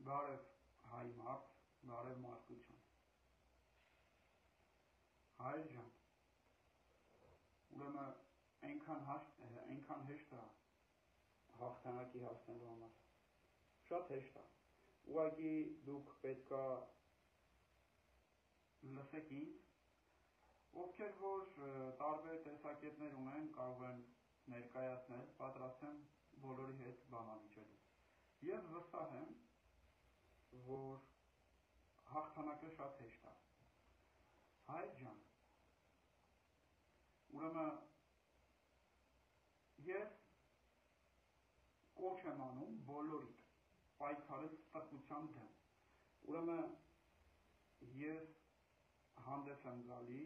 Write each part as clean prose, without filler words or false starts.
Բարև հայ մարդ, բարև մարդկություն։ Հայր ջան, ուրեմն այնքան հեշտ է հաղթանակի հասնելու համար։ Շատ հեշտ է։ Ուղղակի դուք պետքա լսեք ինձ, ովքեր որ տարբեր տեսակետներ ունեն, կարող են ներկայացնել, պատրաստ եմ բոլորի հետ բանալիճելու։ Ես վստահ եմ, որ հաղթանակը շատ հեշտ է։ Հայր ջան, ուրեմն ես կոչ եմ անում բոլորիդ պայքարել ստրկության դեմ։ Ուրեմն ես հանդես եմ գալի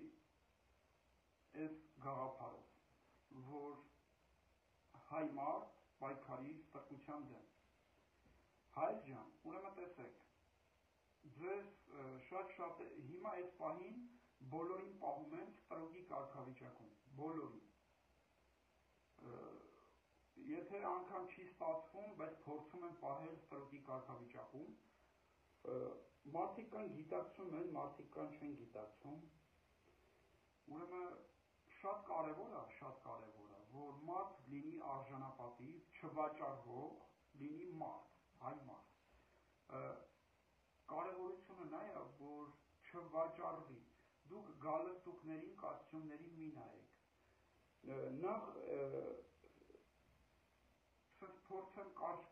այս գաղափարով, որ հայ մարդ պայքարի ստրկության դեմ։ Հայր ջան, ուրեմն տեսեք, ձեզ շատ հիմա այս պահին բոլորին պահում են ստրուկի կարգավիճակում, բոլորին։ Եթե անգամ չի ստացվում, բայց փորձում են պահել ստրուկի կարգավիճակում, մարդիկ կան գիտակցում են, մարդիկ կան չեն գիտակցում։ Ուրեմն շատ կարևոր է, որ մարդ լինի արժանապատիվ, չվաճառվող, լինի մարդ, հայ մարդ։ Կարևորությունը նա է, որ չվաճառվի։ Դուք գալստուկներին, կոստյումներին մի նայեք։ Նախ փորձեմ կարճ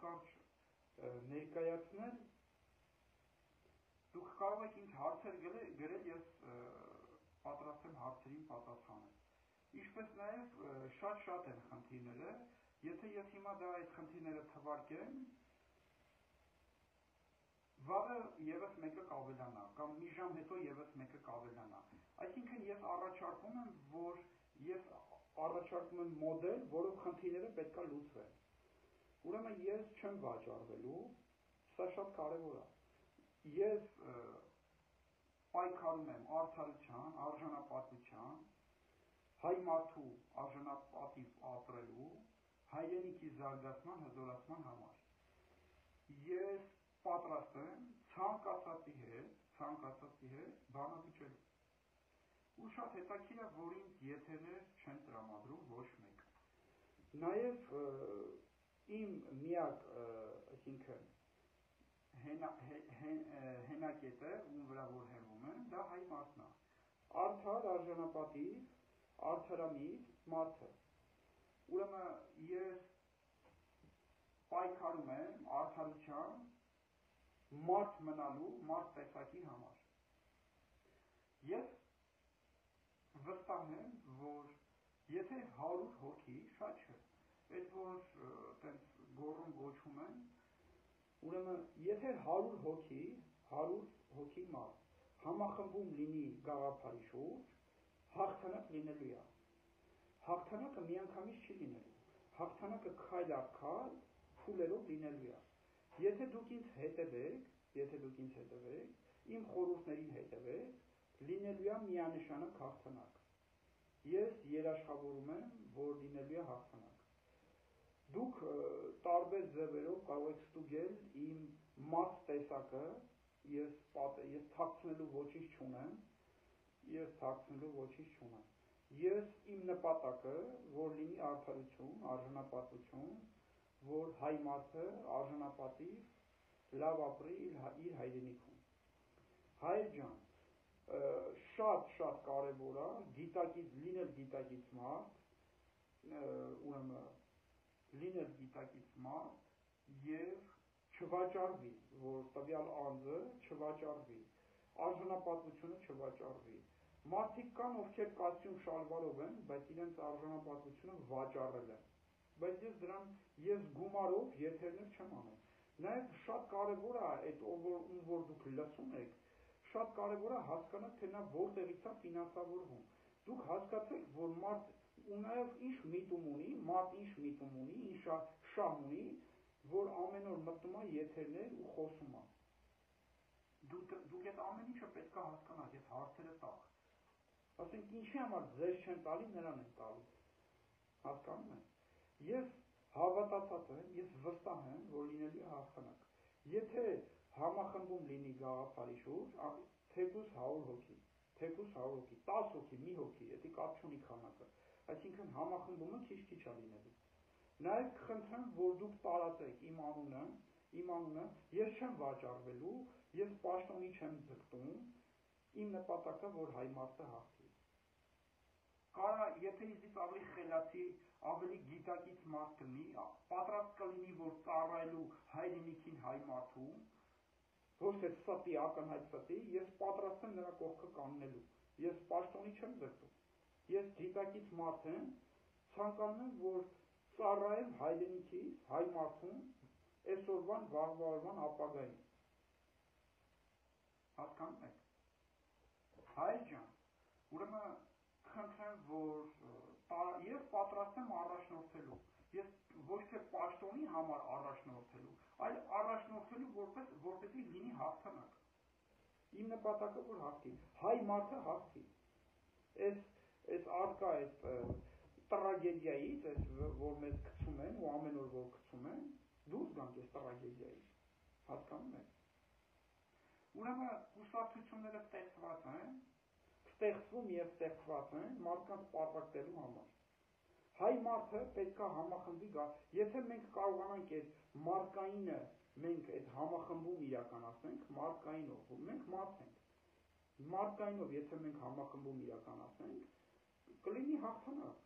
ներկայացնել, դուք կարող եք ինձ հարցեր գրել, ես պատրաստ եմ հարցերին պատասխանել։ Ինչպես նաև շատ են խնդիրները, եթե ես հիմա այդ խնդիրները թվարկեմ, վաղը ևս մեկը կավելանա, կամ մի ժամ հետո ևս մեկը կավելանա։ Այսինքն ես առաջարկում եմ մոդել, որով խնդիրները պետք է լուծվեն։ Ուրեմն ես չեմ վաճառվելու, սա շատ կարևոր է։ Ես պայքարում եմ արդարության, արժանապատվության, հայ մարդու արժանապատիվ ապրելու, հայրենիքի զարգացման, հզորացման համար։ Ես պատրաստ եմ ցանկացածի հետ բանալիճելու։ Ու շատ հետաքրքիր է, որ ինձ եթերներ չեն տրամադրում ոչ մեկ։ Նաև իմ միակ, այսինքն հենակետը, ում վրա որ հենվում եմ, դա հայ մարդն է։ Արդար, արժանապատիվ, արդարամիտ մարդը։ Ուրեմն ես պայքարում եմ արդարության, մարդ մնալու, մարդ տեսակի համար։ Ես վստահ եմ, որ եթե 100 հոգի, շատ չէ, այդ որ տենց գոռում գոչում են, ուրեմն եթե 100 հոգի մարդ համախմբում լինի գաղափարի շուրջ, հաղթանակ լինելու է։ Հաղթանակը միանգամից չի լինելու, հաղթանակը քայլ առ քայլ փուլերով լինելու է։ Եթե դուք ինձ հետևեք, իմ խորհուրդներին հետևեք, լինելու է միանշանակ հաղթանակ։ Ես երաշխավորում եմ, որ լինելու է հաղթանակ։ Դուք տարբեր ձևերով կարող եք ստուգել իմ մարդ տեսակը, ես թաքցնելու ոչինչ չունեմ, Ես իմ նպատակը, որ լինի արդարություն, արժանապատվություն, որ հայ մարդը արժանապատիվ, լավ ապրի իր հայրենիքում։ Հայր ջան, շատ կարևոր է լինել գիտակից մարդ և չվաճառվի, որ տվյալ անձը չվաճառվի, արժանապատվությունը չվաճառվի։ Մարդիկ կան, ովքեր կոստյում շալվարով են, բայց իրենց արժանապատվությունը վաճառել են։ Բայց ես գումարով եթերներ չեմ անում։ Նաև շատ կարևոր է այդ ում որ դուք լսում եք, շատ կարևոր է հասկանալ, թե նա որտեղից է ֆինանսավորվում։ Դուք հասկացեք, որ մարդ ու նաև ինչ միտում ունի, ինչ շահ ունի, որ ամեն օր մտնում է եթերներ ու խոսում է։ Դուք այդ ամեն ինչը պետք է հասկանաք, այդ հարցերը տաք։ Ասենք ինչի համար ձեզ չեն տալի, նրան են տալի։ Հասկանում եք։ Ես հավատացած եմ, ես վստահ եմ, որ լինելու է հաղթանակ։ Եթե համախմբում լինի գաղափարի շուրջ, թեկուզ 100 հոգի, 10 հոգի, մի հոգի, դա կապ չունի քանակը, այսինքն համախմբումը քիչ-քիչ է լինելու։ Նաև կխնդրեմ, որ դուք տարածեք իմ անունը, ես չեմ վաճառվելու, ես պաշտոնի չեմ ձգտում, իմ նպատակը որ հայ մարդը հաղթի։ Կարա, եթե իզից ավելի խելացի, ավելի գիտակից մարդ կլինի, պատրաստ կլինի, որ ծառայելու հայրենիքին հայ մարդու, ոչ թե ստի, ակնհայտ ստի, ես պատրաստ եմ նրա կողքը կանգնելու, ես պաշտոնի չեմ ձգտում, ես գիտակից մարդ եմ, ցանկանում եմ, որ ծառայեմ հայրենիքիս, հայ մարդուն, այսօրվան, վաղվա օրվան ապագային։ Հասկանում եք։ Հայր ջան, ուրեմն խնդրեմ, որ ես պատրաստ եմ առաջնորդելու, ես ոչ թե պաշտոնի համար առաջնորդելու, այլ առաջնորդելու որպեսզի լինի հաղթանակ։ Իմ նպատակը որ հաղթի, հայ մարդը հաղթի։ Այս արկա այս տրագեդիայից, որ մեզ գցում են ու ամեն օր որ գցում են, դուրս գանք այս տրագեդիայից։ Հասկանում եք։ Ուրեմն կուսակցությունները ստեղծված են, ստեղծվում եւ ստեղծված են մարդկանց պարտակելու համար։ Հայ մարդը պետք է համախմբի գա, եթե մենք կարողանանք այդ մարդկայինը մենք այդ համախմբում իրականացնենք, մարդկայինով, մենք մարդ ենք, մարդկայինով եթե մենք համախմբում իրականացնենք, կլինի հաղթանակ,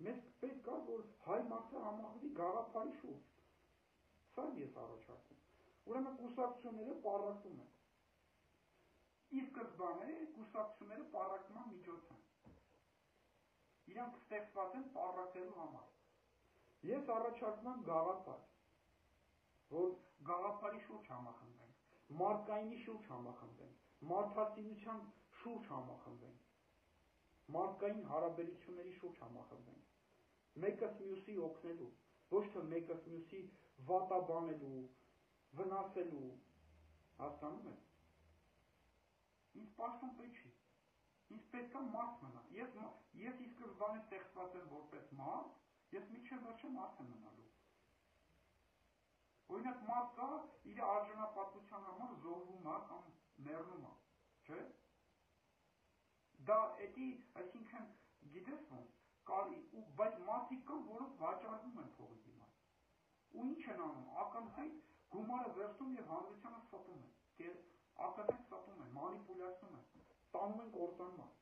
մեզ պետք է, որ հայ մարդը համախմբի գաղափարի շուրջ, սա ես առաջարկում, ուրեմն կուսակցությունները պառակտում են, ի սկզբանե կուսակցությունները պառակտման միջոց են, իրանք ստեղծված են պառակտելու համար, ես առաջարկում եմ գաղափար, որ գաղափարի շուրջ համախմբենք, մարդկայինի շուրջ համախմբենք, մարդասիրության շուրջ համախմբենք, մարդկային հարաբերությունների շուրջ համախմբենք, մեկս մյուսի օգնելու, ոչ թե մեկս մյուսի վատաբանելու, վնասելու, հասկանում եք, ինձ պաշտոն պետք չի, ինձ պետք է մարդ մնա, ես ի սկզբանե ստեղծված եմ որպես մարդ, ես մինչև վերջը մարդ եմ մնալու, օրինակ մարդ կա, իր արժանապատվության համար զոհվում է կամ մեռնում է, չէ՞, դա էդի, այսինքն, գիտես ոնց, բայց մարդիկ կան, որոնք վաճառվում են փողի դիմաց, ու ինչ են անում, ակնհայտ գումարը վերցնում և հանրությանը ստում են, ակնհայտ ստում են, մանիպուլյացնում են, տանում են կործանման,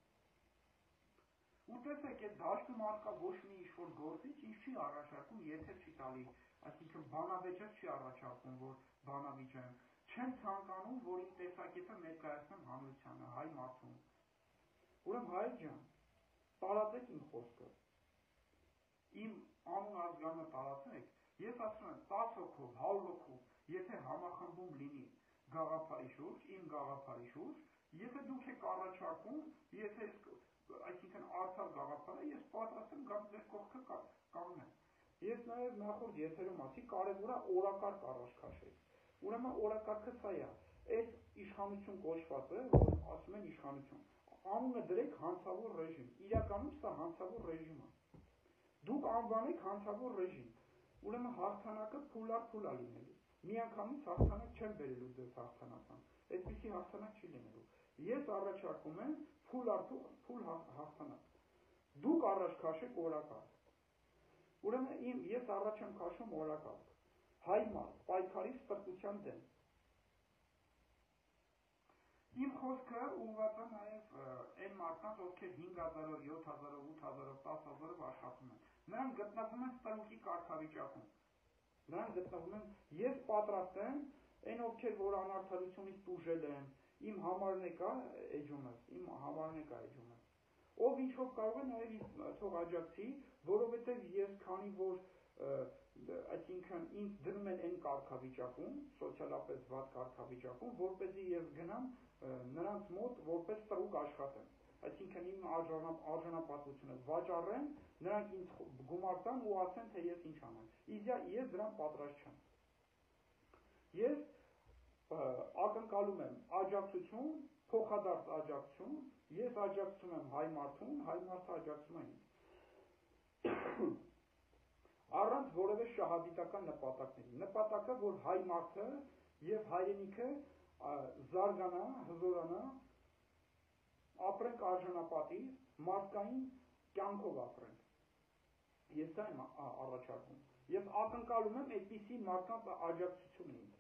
ու տեսեք, այդ դաշտում առկա ոչ մի ինչ-որ գործիչ, ինչ չի առաջարկում, եթե չի տալի, այսինքն բանավեճեր չի առաջարկում, որ բանավիճ եմ, չեմ ցանկանում, որ իմ տեսակետը ներկայացնեմ հանրությանը, հայ մարդուն, ուրեմն հայր ջան, տարածեք իմ խոսքը, իմ անուն ազգանունը տարածեք, ես ասում եմ 10 հոգով, 100 հոգով, եթե համախմբում լինի գաղափարի շուրջ, իմ գաղափարի շուրջ, եթե դուք եք առաջարկում, եթե այսինքն արդար գաղափարը, ես պատրաստ եմ գամ ձեր կողքը կանգնեմ։ Ես նաև նախորդ եթերում ասի, կարևոր է օրակարգ առաջ քաշել։ Ուրեմն օրակարգը սա է, այս իշխանություն կոչվածը, որ ասում են իշխանություն, անունը դրեք հանցավոր ռեժիմ, իրականում սա հանցավոր ռեժիմ է։ Դուք անվանեք հանցավոր ռեժիմ, ուրեմն հաղթանակը փուլա լինելու։ Միանգամից հաղթանակ չեմ բերելու ձեզ հաղթանական, այդպիսի հաղթանակ չի լինելու։ Ես առաջարկում եմ փուլ հաղթանակ։ Դուք առաջ քաշեք օրակարգ։ Ուրեմն ես առաջ եմ քաշում օրակարգ։ Հայ մարդ, պայքարի ստրկության դեմ։ Իմ խոսքը ուղղված է նաև այն մարդկանց, ովքեր 5000-ով, 7000-ով, 8000-ով, 10000-ով աշխատում են։ Նրանք գտնվում են ստրուկի կարգավիճակում։ Նրանք գտնվում են, ես պատրաստ եմ, այն ովքեր որ անարդարությունից տուժել են, իմ համարն է կա էջումս։ Ով ինչով կարող է նաև թող աջակցի, որովհետև ես քանի որ այսինքն ինձ դնում են այն կարգավիճակում, սոցիալապես վատ կարգավիճակում, որպեսզի ես գնամ նրանց մոտ որպես ստրուկ աշխատեմ։ Այսինքն իմ արժանապատվությունը վաճառեմ, նրանք ինձ գումար տան ու ասեն, թե ես ինչ անեմ։ Ես դրան պատրաստ չեմ։ Ես ակնկալում եմ աջակցություն, փոխադարձ աջակցություն, ես աջակցում եմ հայ մարդուն, հայ մարդը աջակցում է ինձ։ Առանց որևէ շահադիտական նպատակների։ Նպատակը, որ հայ մարդը եւ հայրենիքը զարգանա, հզորանա, ապրենք արժանապատիվ, մարդկային կյանքով ապրենք։ Ես դա եմ առաջարկում։ Ես ակնկալում եմ այդպիսի մարդկանց աջակցությունը ինձ։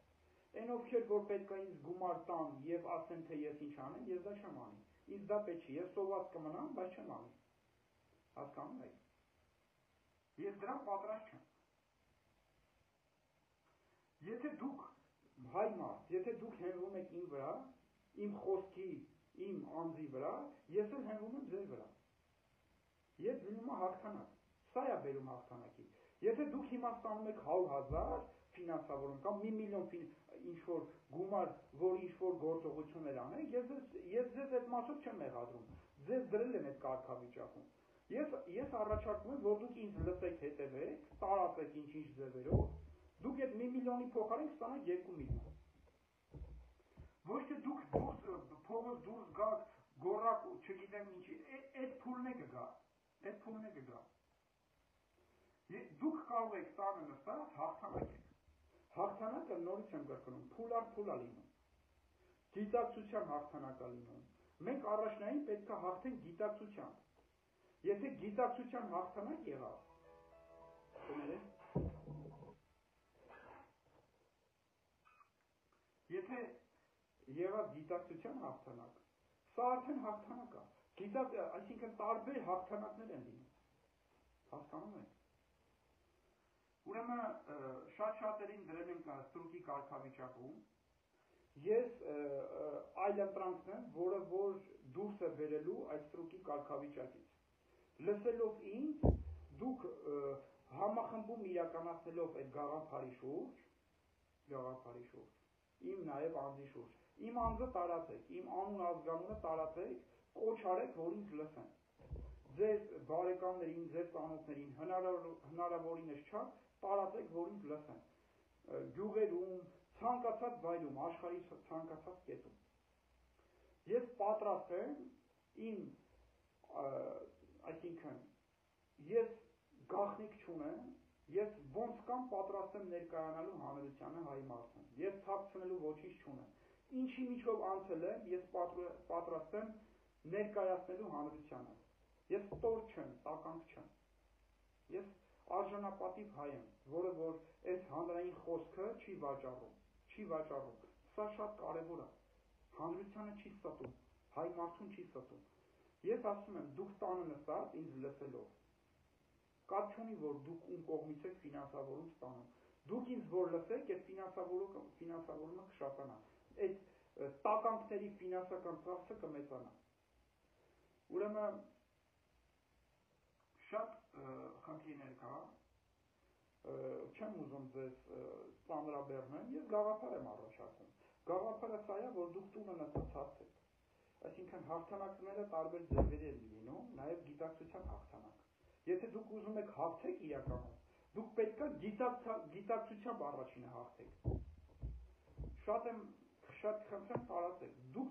Այն ովքեր որ պետք է ինձ գումար տան եւ ասեն թե ես ինչ անեմ, ես դա չեմ անի։ Ինձ դա պետք չի, ես սոված կմնամ, բայց չեմ անի։ Հասկանում եք։ Ես դրան պատրաստ չեմ։ Եթե դուք հայ մարդ, եթե դուք հենվում եք իմ վրա, իմ խոսքի, իմ անձի վրա, ես էլ հենվում եմ ձեր վրա։ Ես լինում է հաղթանակ։ Սա է բերում հաղթանակի։ Եթե դուք հիմա ստանում եք 100,000 ֆինանսավորում կամ 1 միլիոն ինչ-որ գումար, որ ինչ-որ գործողություններ անեք, ես ձեզ այդ մասով չեմ մեղադրում։ Ձեզ դրել եմ այդ կարգավիճակում։ Ես առաջարկում եմ, որ դուք ինձ լսեք, հետևեք, տարածեք ինչ-ինչ ձևերով, դուք այդ 1 միլիոնի փոխարեն կստանաք 2 միլիոն։ Ոչ թե դուք փողոց դուրս գաք, գոռաք, չգիտեմ ինչի, այդ փուլն է կգա։ Այդ փուլն է կգա։ Դուք կարող եք տանը նստած հաղթանակ եք։ Հաղթանակը նորից եմ կրկնում, փուլ առ փուլ է լինում։ Գիտակցության հաղթանակ է լինում։ Մենք առաջնային պետք է հաղթենք գիտակցությամբ։ Եթե գիտակցության հաղթանակ եղավ, եթե եղավ գիտակցության հաղթանակ, սա արդեն հաղթանակ է։ Այսինքն տարբեր հաղթանակներ են լինում։ Հասկանում եք։ Ուրեմն շատ-շատերին դրել ենք ստրուկի կարգավիճակում։ Ես այլ ընտրանքն եմ, որը որ դուրս է բերելու այդ ստրուկի կարգավիճակից։ Լսելով ինձ, դուք համախմբում իրականացնելով այդ գաղափարի շուրջ, իմ նաև անձի շուրջ, իմ անձը տարածեք, իմ անուն ազգանունը տարածեք, կոչ արեք, որ ինձ լսեն։ Ձեր բարեկամներին, ձեր ծանոթներին հնարավորինս չափ տարածեք, որ ինձ լսեն։ Գյուղերում, ցանկացած վայրում, աշխարհի ցանկացած կետում։ Ես պատրաստ եմ այսինքն ես գաղտնիք չունեմ, ես ոնց կամ պատրաստ եմ ներկայանալու հանրությանը հայ մարդուն։ Ես թաքցնելու ոչինչ չունեմ։ Ինչի միջով անցել եմ, ես պատրաստ եմ ներկայացնելու հանրությանը։ Ես տոր չեմ, տականք չեմ։ Ես արժանապատիվ հայ եմ, որը որ այս հանրային խոսքը չի վաճառում։ Սա շատ կարևոր է։ Հանրությանը չի ստում, հայ մարդուն չի ստում։ Ես ասում եմ, դուք տանը նստած ինձ լսելով։ Կապ չունի, որ դուք ում կողմից եք ֆինանսավորում ստանում։ Դուք ինձ որ լսեք, այդ ֆինանսավորումը կշատանա։ Այդ տականքների ֆինանսական ծախսը կմեծանա։ Ուրեմն շատ խնդիրներ կա, չեմ ուզում ձեզ ծանրաբեռնեմ, ես գաղափար եմ առաջարկում։ Գաղափարը սա է, որ դուք տունը նստած հաղթեք։ Այսինքն հաղթանակները տարբեր ձևերի են լինում, նաև գիտակցության հաղթանակ։ Եթե դուք ուզում եք հաղթեք իրականում, դուք պետք է գիտակցությամբ առաջինը հաղթեք։ Շատ խնդրեմ տարածեք։ Դուք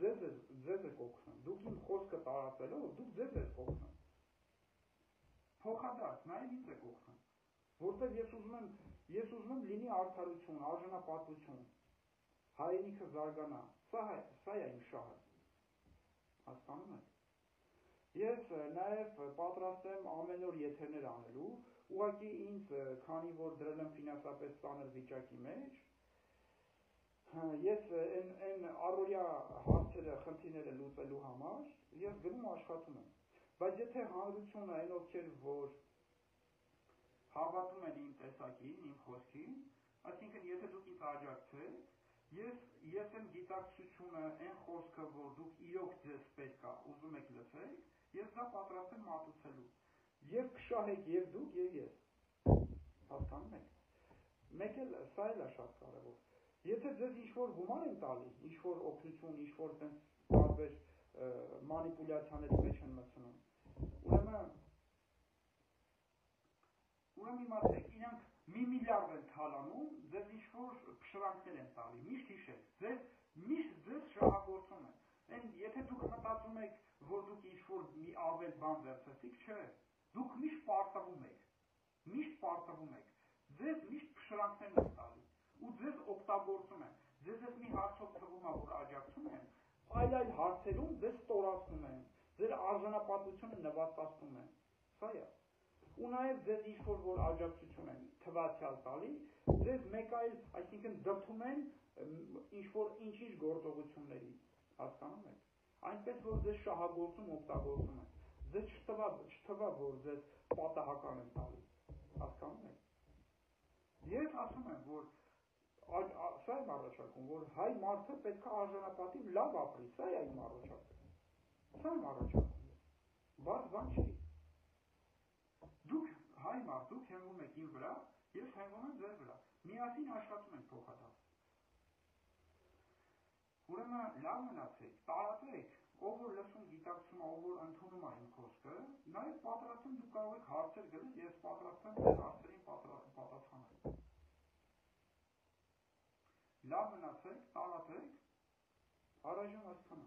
ձեզ եք օգնում։ Դուք իմ խոսքը տարածելով, դուք ձեզ եք օգնում։ Փոխադարձ, նաև ինձ եք օգնում։ Որտեղ ես ուզում եմ լինի արդարություն, արժանապատվություն, հայրենիքը զարգանա։ Սա է իմ շահը։ Հասկանում եք։ Ես նաև պատրաստ եմ ամեն օր եթերներ անելու, ուղղակի ինձ, քանի որ դրել եմ ֆինանսապես ծանր վիճակի մեջ, ես այն առօրյա հարցերը, խնդիրները լուծելու համար ես գնում աշխատում եմ։ Բայց եթե հանրությունը այն ովքեր որ հավատում են իմ տեսակին, իմ խոսքին, այսինքն եթե դուք ինձ աջակցեք, ես եմ գիտակցությունը, այն խոսքը, որ դուք իրոք ձեզ պետք է, ուզում եք լսեք, ես դա պատրաստ եմ մատուցելու։ Եվ կշահեք եւ դուք եւ ես։ Հասկանում եք։ Մեկ էլ սա էլ է շատ կարևոր։ Եթե ձեզ ինչ-որ գումար են տալի, ինչ-որ օգնություն, ինչ-որ տենց տարբեր մանիպուլյացիաների մեջ են մտցնում, ուրեմն իմացեք, իրանք 1 միլիարդ են թալանում, ձեզ ինչ-որ փշրանքներ են տալի, միշտ հիշեք, միշտ ձեզ շահագործում են։ Եթե դուք մտածում եք, որ դուք ինչ-որ մի ավել բան վերցրեցիք, չէ, դուք միշտ պարտվում եք, ձեզ միշտ փշրանքներ են տալի, ու ձեզ հարցերում ձեզ ստորացնում են, ձեր արժանապատվությունը նվաստացնում են, սա է, ու նաև ձեզ ինչ-որ որ աջակցություն են թվացյալ տալի, ձեզ մեկ այլ, այսինքն դրդում են ինչ-որ ինչ-ինչ գործողությունների, հասկանում եք, այնպես որ ձեզ շահագործում օգտագործում են, ձեզ չթվա, որ ձեզ պատահական են տալի, հասկանում եք, ես ասում եմ, որ սա եմ առաջարկում, որ հայ մարդը պետք է արժանապատիվ լավ ապրի, սա է իմ առաջարկում, սա եմ առաջարկում, բաց բան չի, դուք հայ մարդ, դուք հենվում եք իմ վրա, ես հենվում եմ ձեր վրա, միասին աշխատում ենք փոխադարձ, ուրեմն լավ մնացեք, տարածեք, ով որ լսում գիտակցում, ով որ ընդունում է իմ խոսքը, նաև պատրաստ եմ, դուք կարող եք հարցեր գրել, ես պատրաստ եմ ձեր հարցերին պատասխանել, լավ մնացեք, տարածեք, առայժմ այսքանը